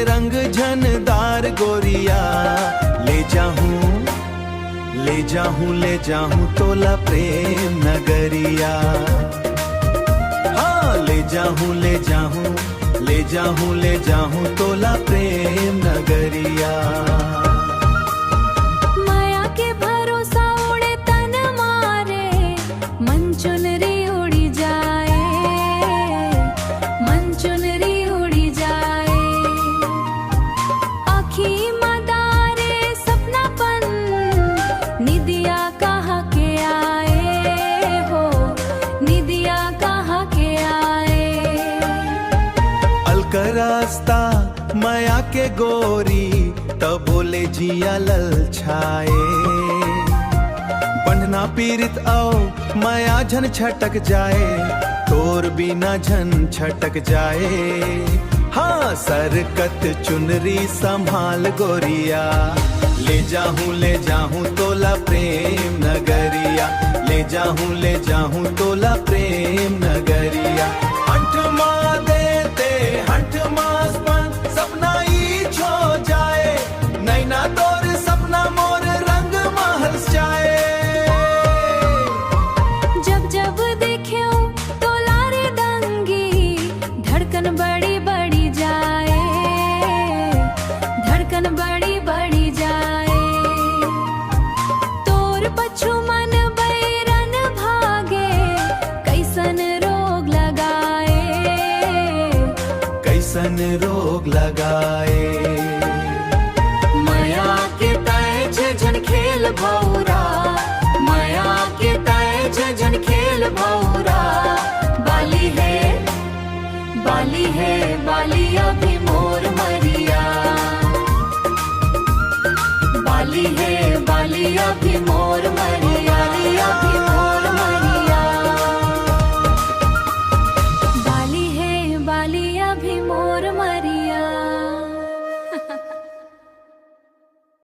रंग झनदार गोरिया। ले जाऊं तोला प्रेम नगरिया। हाँ ले जाऊं तोला प्रेम नगरिया। माया के भरोसा उड़े तन मारे, मन चुनरी उड़ी जाए, मन चुनरी उड़ी जाए। आँखी मदारे सपनापन, निदिया कहाँ के आए हो, निदिया कहाँ के आए। अलका रास्ता माया के गोरी, तब बोले जिया ललछाए। बंधना पीरित आओ माया झन छटक जाए, तोर बिना झन छटक जाए। हाँ सरकत चुनरी संभाल गोरिया। ले जाऊं तोला प्रेम नगरिया। ले जाऊं तोला प्रेम नगरिया। हंठ माँ देते हंठ मासपन, सपना ई छो जाए। नैना तोर सपना मोर रंग महल जाए। जब जब देखे तो लारे दंगी, धड़कन बड़ी बड़ी जाए, धड़कन बड़ी बड़ी जाए। तोर पछु मन बैरन भागे, कैसन रोग लगाए, कैसन रोग लगाए। माया के तय झन खेल भौरा, माया के तय झन खेल भौरा। बाली है बाली अभी मोर मरिया, बाली है अभी मोर